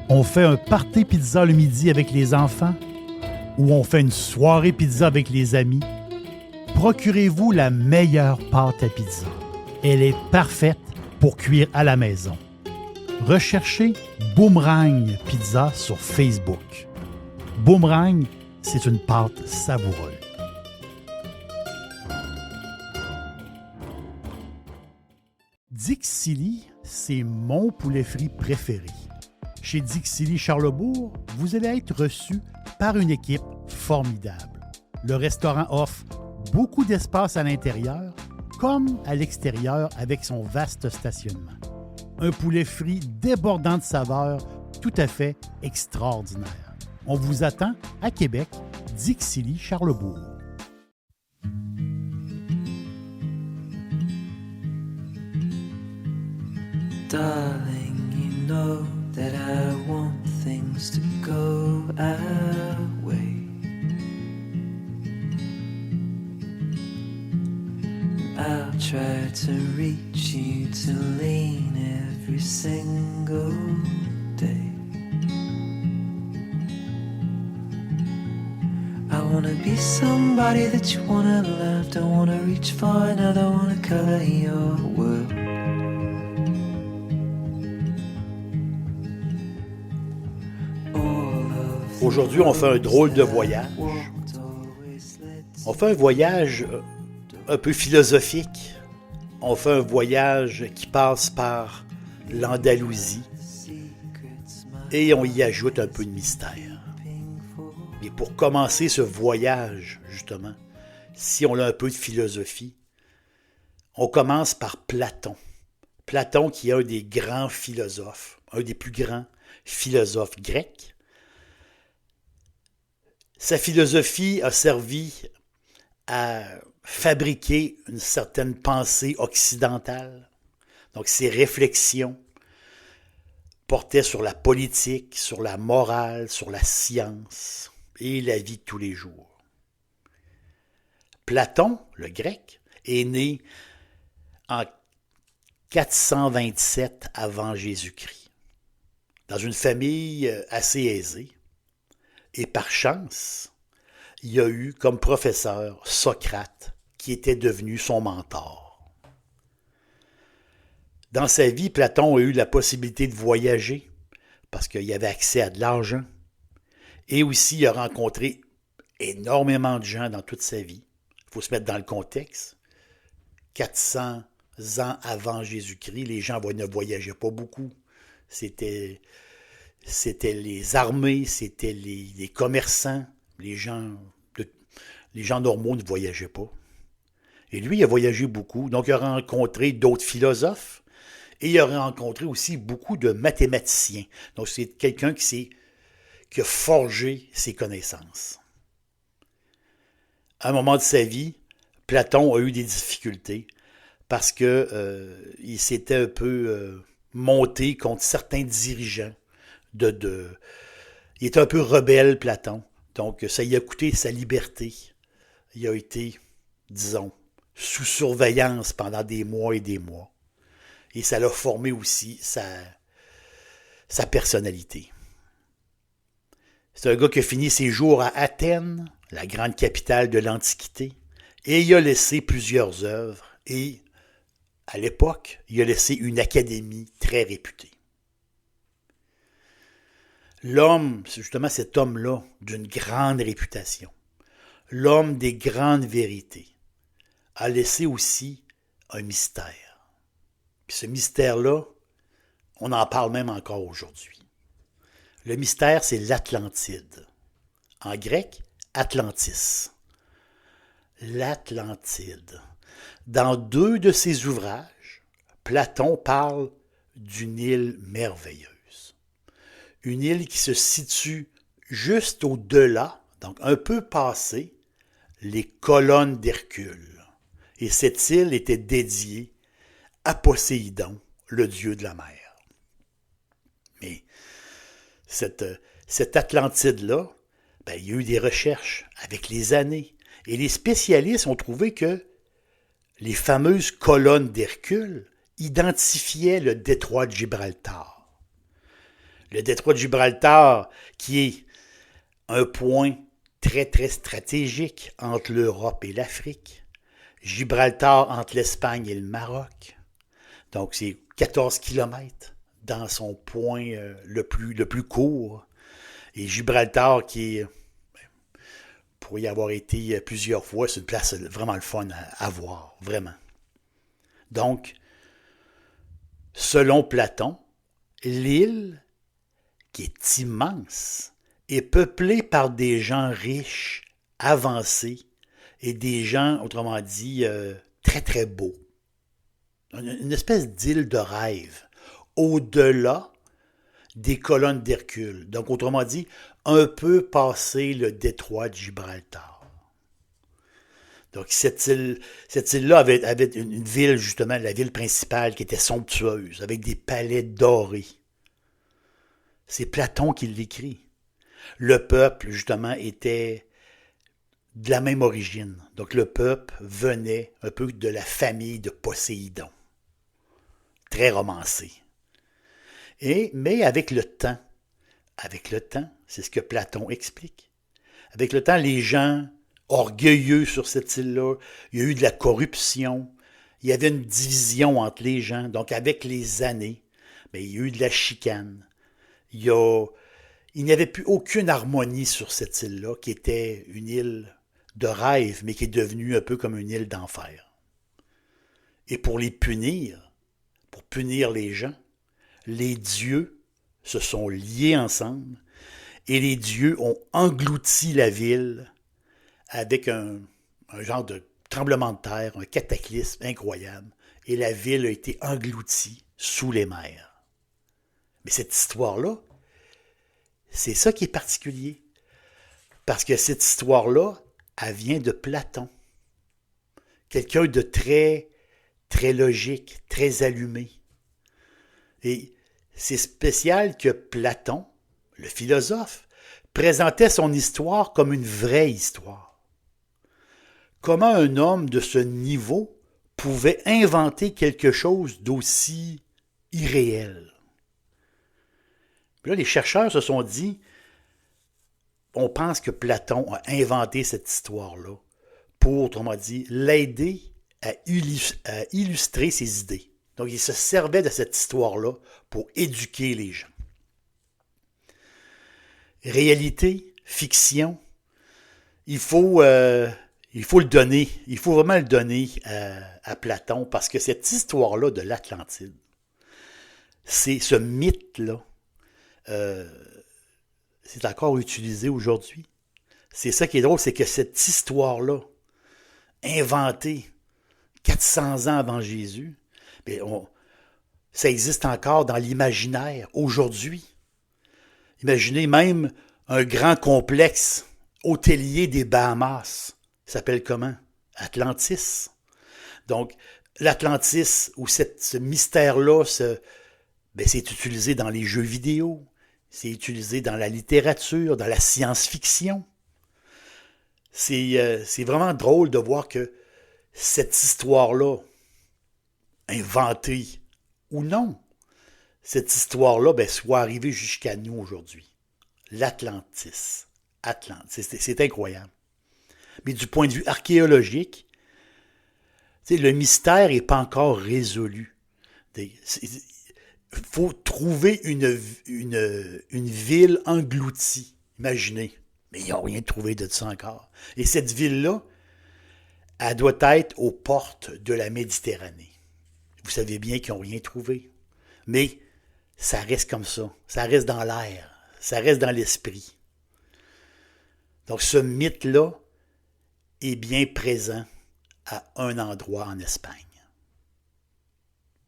On fait un party pizza le midi avec les enfants ou on fait une soirée pizza avec les amis? Procurez-vous la meilleure pâte à pizza. Elle est parfaite pour cuire à la maison. Recherchez Boomerang Pizza sur Facebook. Boomerang, c'est une pâte savoureuse. Dixili, c'est mon poulet frit préféré. Chez Dixili Charlebourg, vous allez être reçu par une équipe formidable. Le restaurant offre beaucoup d'espace à l'intérieur comme à l'extérieur avec son vaste stationnement. Un poulet frit débordant de saveurs tout à fait extraordinaire. On vous attend à Québec, Dixili Charlebourg. Darling, you know that I want things to go our way. I'll try to reach you to lean every single day. I wanna be somebody that you wanna love. Don't wanna reach far, another wanna color your world. Aujourd'hui, on fait un drôle de voyage. On fait un voyage un peu philosophique. On fait un voyage qui passe par l'Andalousie et on y ajoute un peu de mystère. Mais pour commencer ce voyage, justement, si on a un peu de philosophie, on commence par Platon. Platon qui est un des grands philosophes, un des plus grands philosophes grecs. Sa philosophie a servi à fabriquer une certaine pensée occidentale. Donc, ses réflexions portaient sur la politique, sur la morale, sur la science et la vie de tous les jours. Platon, le grec, est né en 427 avant Jésus-Christ, dans une famille assez aisée. Et par chance, il y a eu comme professeur Socrate, qui était devenu son mentor. Dans sa vie, Platon a eu la possibilité de voyager, parce qu'il avait accès à de l'argent. Et aussi, il a rencontré énormément de gens dans toute sa vie. Il faut se mettre dans le contexte. 400 ans avant Jésus-Christ, les gens ne voyageaient pas beaucoup. C'était les armées, c'était les commerçants, les gens normaux ne voyageaient pas. Et lui, il a voyagé beaucoup, donc il a rencontré d'autres philosophes et il a rencontré aussi beaucoup de mathématiciens. Donc c'est quelqu'un qui a forgé ses connaissances. À un moment de sa vie, Platon a eu des difficultés parce qu'il s'était un peu monté contre certains dirigeants. Il était un peu rebelle, Platon. Donc, ça lui a coûté sa liberté. Il a été, disons, sous surveillance pendant des mois et des mois. Et ça l'a formé aussi sa personnalité. C'est un gars qui a fini ses jours à Athènes, la grande capitale de l'Antiquité, et il a laissé plusieurs œuvres. Et, à l'époque, il a laissé une académie très réputée. L'homme, c'est justement cet homme-là, d'une grande réputation, l'homme des grandes vérités, a laissé aussi un mystère. Puis ce mystère-là, on en parle même encore aujourd'hui. Le mystère, c'est l'Atlantide. En grec, Atlantis. L'Atlantide. Dans 2 de ses ouvrages, Platon parle d'une île merveilleuse. Une île qui se situe juste au-delà, donc un peu passé, les colonnes d'Hercule. Et cette île était dédiée à Poséidon, le dieu de la mer. Mais cette Atlantide-là, il y a eu des recherches avec les années. Et les spécialistes ont trouvé que les fameuses colonnes d'Hercule identifiaient le détroit de Gibraltar. Le détroit de Gibraltar, qui est un point très, très stratégique entre l'Europe et l'Afrique. Gibraltar entre l'Espagne et le Maroc. Donc, c'est 14 kilomètres dans son point le plus court. Et Gibraltar, qui est, pour y avoir été plusieurs fois, c'est une place vraiment le fun à voir, vraiment. Donc, selon Platon, l'île, qui est immense, est peuplée par des gens riches, avancés, et des gens, autrement dit, très très beaux. Une espèce d'île de rêve, au-delà des colonnes d'Hercule. Donc, autrement dit, un peu passé le détroit de Gibraltar. Donc, cette île-là avait une ville, justement, la ville principale, qui était somptueuse, avec des palais dorés. C'est Platon qui l'écrit. Le peuple, justement, était de la même origine. Donc, le peuple venait un peu de la famille de Poséidon. Très romancé. Mais avec le temps, c'est ce que Platon explique. Avec le temps, les gens orgueilleux sur cette île-là, il y a eu de la corruption, il y avait une division entre les gens. Donc, avec les années, il y a eu de la chicane. Il n'y avait plus aucune harmonie sur cette île-là, qui était une île de rêve, mais qui est devenue un peu comme une île d'enfer. Et pour punir les gens, les dieux se sont liés ensemble et les dieux ont englouti la ville avec un genre de tremblement de terre, un cataclysme incroyable, et la ville a été engloutie sous les mers. Mais cette histoire-là, c'est ça qui est particulier. Parce que cette histoire-là, elle vient de Platon. Quelqu'un de très, très logique, très allumé. Et c'est spécial que Platon, le philosophe, présentait son histoire comme une vraie histoire. Comment un homme de ce niveau pouvait inventer quelque chose d'aussi irréel? Puis là, les chercheurs se sont dit, on pense que Platon a inventé cette histoire-là pour, autrement dit, l'aider à illustrer ses idées. Donc, il se servait de cette histoire-là pour éduquer les gens. Réalité, fiction, il faut le donner, il faut vraiment le donner à Platon, parce que cette histoire-là de l'Atlantide, c'est ce mythe-là, c'est encore utilisé aujourd'hui. C'est ça qui est drôle, c'est que cette histoire-là, inventée 400 ans avant Jésus, ça existe encore dans l'imaginaire aujourd'hui. Imaginez même un grand complexe hôtelier des Bahamas. Il s'appelle comment? Atlantis. Donc, l'Atlantis, ou ce mystère-là, c'est utilisé dans les jeux vidéo, c'est utilisé dans la littérature, dans la science-fiction. C'est vraiment drôle de voir que cette histoire-là, inventée ou non, cette histoire-là soit arrivée jusqu'à nous aujourd'hui. L'Atlantis. C'est incroyable. Mais du point de vue archéologique, le mystère n'est pas encore résolu. Il faut trouver une ville engloutie. Imaginez. Mais ils n'ont rien trouvé de ça encore. Et cette ville-là, elle doit être aux portes de la Méditerranée. Vous savez bien qu'ils n'ont rien trouvé. Mais ça reste comme ça. Ça reste dans l'air. Ça reste dans l'esprit. Donc ce mythe-là est bien présent à un endroit en Espagne.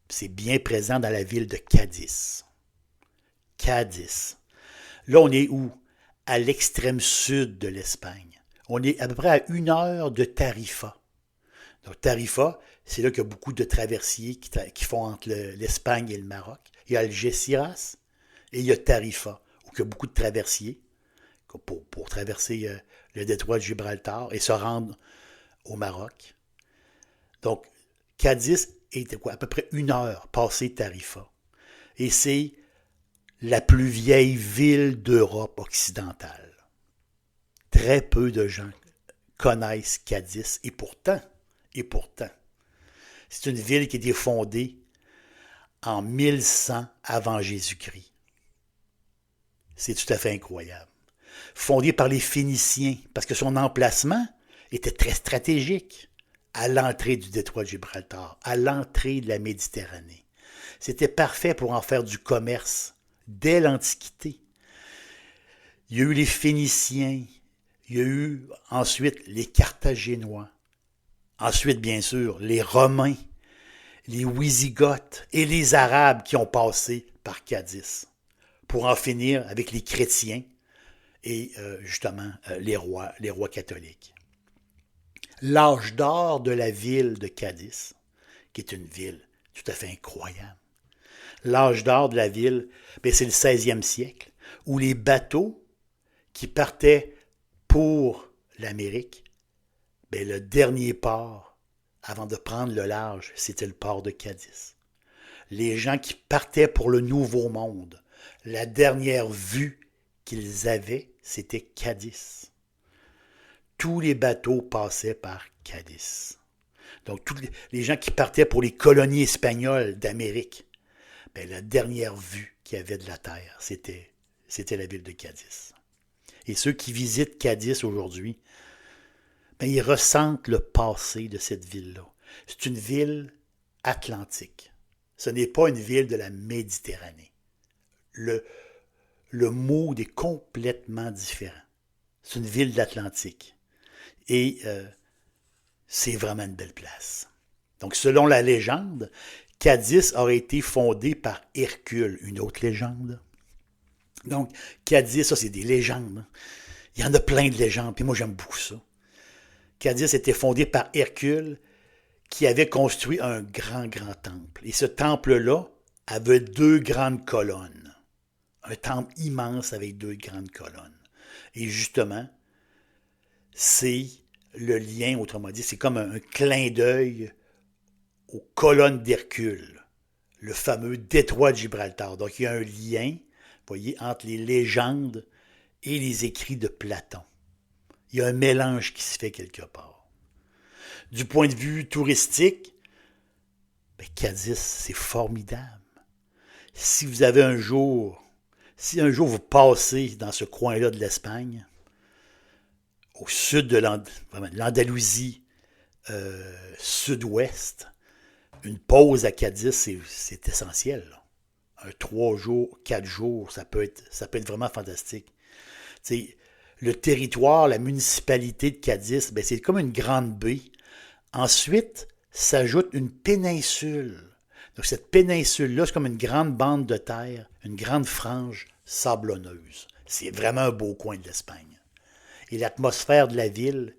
C'est bien présent dans la ville de Cadiz. Cadiz. Là, on est où? À l'extrême sud de l'Espagne. On est à peu près à 1 heure de Tarifa. Donc Tarifa, c'est là qu'il y a beaucoup de traversiers qui font entre l'Espagne et le Maroc. Il y a Algeciras et il y a Tarifa, où il y a beaucoup de traversiers pour traverser le détroit de Gibraltar et se rendre au Maroc. Donc, Cadiz est à peu près 1 heure passé Tarifa. Et c'est la plus vieille ville d'Europe occidentale. Très peu de gens connaissent Cadiz, et pourtant, c'est une ville qui a été fondée en 1100 avant Jésus-Christ. C'est tout à fait incroyable. Fondée par les Phéniciens, parce que son emplacement était très stratégique, à l'entrée du détroit de Gibraltar, à l'entrée de la Méditerranée. C'était parfait pour en faire du commerce dès l'Antiquité. Il y a eu les Phéniciens, il y a eu ensuite les Carthaginois, ensuite bien sûr les Romains, les Wisigoths et les Arabes qui ont passé par Cadiz, pour en finir avec les chrétiens et justement les rois catholiques. L'âge d'or de la ville de Cadiz, qui est une ville tout à fait incroyable. L'âge d'or de la ville, c'est le 16e siècle, où les bateaux qui partaient pour l'Amérique, le dernier port, avant de prendre le large, c'était le port de Cadiz. Les gens qui partaient pour le Nouveau Monde, la dernière vue qu'ils avaient, c'était Cadiz. Tous les bateaux passaient par Cadiz. Donc, tous les gens qui partaient pour les colonies espagnoles d'Amérique, la dernière vue qu'il y avait de la terre, c'était la ville de Cadiz. Et ceux qui visitent Cadiz aujourd'hui, ils ressentent le passé de cette ville-là. C'est une ville atlantique. Ce n'est pas une ville de la Méditerranée. Le mood est complètement différent. C'est une ville de l'Atlantique. Et c'est vraiment une belle place. Donc, selon la légende, Cadiz aurait été fondée par Hercule, une autre légende. Donc, Cadiz, ça, c'est des légendes. Il y en a plein de légendes, puis moi, j'aime beaucoup ça. Cadiz était fondée par Hercule, qui avait construit un grand temple. Et ce temple-là avait 2 grandes colonnes. Un temple immense avec 2 grandes colonnes. Et justement, c'est le lien, autrement dit, c'est comme un clin d'œil aux colonnes d'Hercule, le fameux détroit de Gibraltar. Donc, il y a un lien, vous voyez, entre les légendes et les écrits de Platon. Il y a un mélange qui se fait quelque part. Du point de vue touristique, Cadiz, c'est formidable. Si un jour vous passez dans ce coin-là de l'Espagne, au sud de l'Andalousie sud-ouest, une pause à Cadiz, c'est essentiel. Là. Un 3 jours, 4 jours, ça peut être vraiment fantastique. T'sais, le territoire, la municipalité de Cadiz, c'est comme une grande baie. Ensuite, s'ajoute une péninsule. Donc, cette péninsule-là, c'est comme une grande bande de terre, une grande frange sablonneuse. C'est vraiment un beau coin de l'Espagne. Et l'atmosphère de la ville,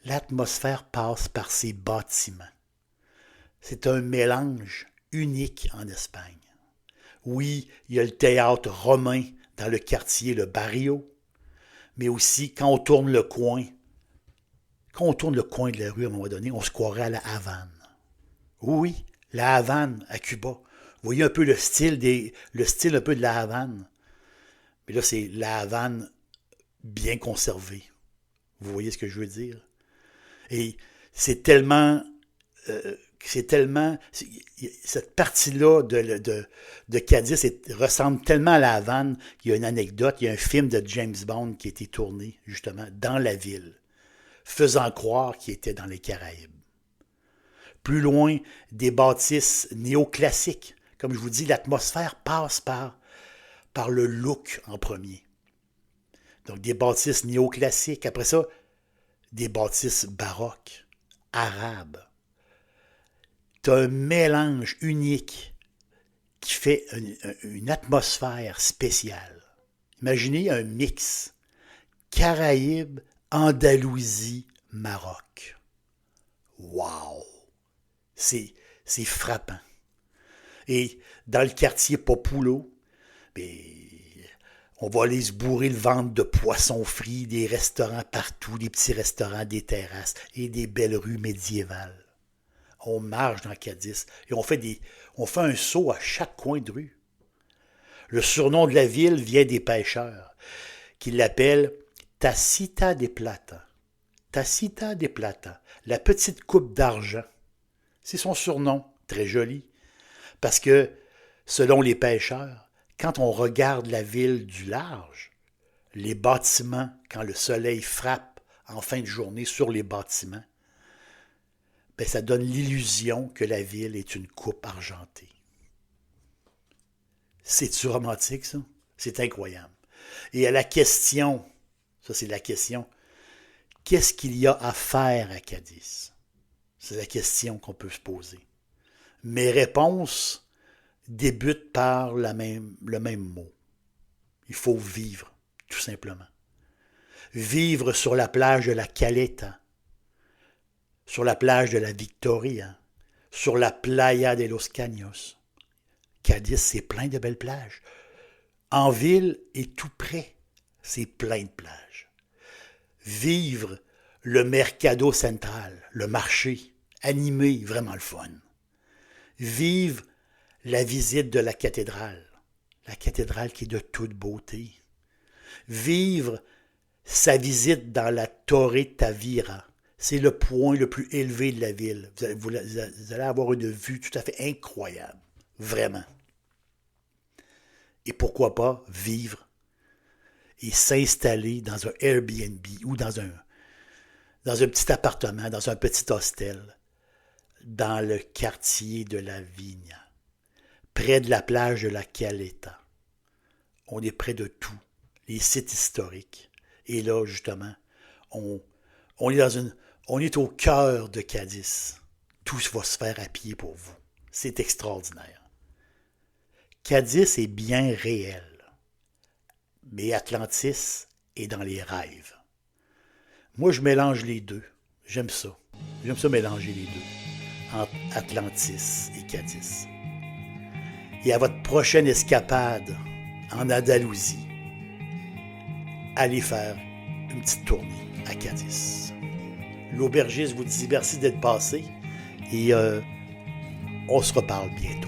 l'atmosphère passe par ses bâtiments. C'est un mélange unique en Espagne. Oui, il y a le théâtre romain dans le quartier, le Barrio, mais aussi quand on tourne le coin de la rue à un moment donné, on se croirait à la Havane. Oui, la Havane à Cuba. Vous voyez un peu le style un peu de la Havane. Mais là, c'est la Havane bien conservée. Vous voyez ce que je veux dire? Et cette partie-là de Cadiz ressemble tellement à la Havane qu'il y a une anecdote, il y a un film de James Bond qui a été tourné justement dans la ville, faisant croire qu'il était dans les Caraïbes. Plus loin, des bâtisses néoclassiques. Comme je vous dis, l'atmosphère passe par le look en premier. Donc des bâtisses néoclassiques. Après ça, des bâtisses baroques, arabes. Tu as un mélange unique qui fait une atmosphère spéciale. Imaginez un mix Caraïbes, Andalousie, Maroc. Wow! C'est frappant. Et dans le quartier Populo, on va aller se bourrer le ventre de poissons frits, des restaurants partout, des petits restaurants, des terrasses et des belles rues médiévales. On marche dans Cadiz et on fait un saut à chaque coin de rue. Le surnom de la ville vient des pêcheurs, qui l'appellent Tacita de Plata. Tacita de Plata, la petite coupe d'argent. C'est son surnom, très joli, parce que, selon les pêcheurs, quand on regarde la ville du large, les bâtiments, quand le soleil frappe en fin de journée sur les bâtiments, ben ça donne l'illusion que la ville est une coupe argentée. C'est-tu romantique, ça? C'est incroyable. Et à la question, ça c'est la question, qu'est-ce qu'il y a à faire à Cadiz? C'est la question qu'on peut se poser. Mes réponses débutent par le même mot. Il faut vivre, tout simplement. Vivre sur la plage de la Caleta, sur la plage de la Victoria, sur la Playa de los Caños. Cadiz, c'est plein de belles plages. En ville et tout près, c'est plein de plages. Vivre le Mercado Central, le marché, animé, vraiment le fun. Vivre la visite de la cathédrale qui est de toute beauté. Vivre sa visite dans la Torre Tavira. C'est le point le plus élevé de la ville. Vous allez avoir une vue tout à fait incroyable. Vraiment. Et pourquoi pas vivre et s'installer dans un Airbnb ou dans un petit appartement, dans un petit hostel, dans le quartier de la Vigna, près de la plage de la Caleta. On est près de tout, les sites historiques. Et là, justement, on est au cœur de Cadiz. Tout va se faire à pied pour vous. C'est extraordinaire. Cadiz est bien réel, mais Atlantis est dans les rêves. Moi, je mélange les deux. J'aime ça. J'aime ça mélanger les deux, entre Atlantis et Cadiz. Et à votre prochaine escapade en Andalousie, allez faire une petite tournée à Cadiz. L'aubergiste vous dit merci d'être passé et on se reparle bientôt.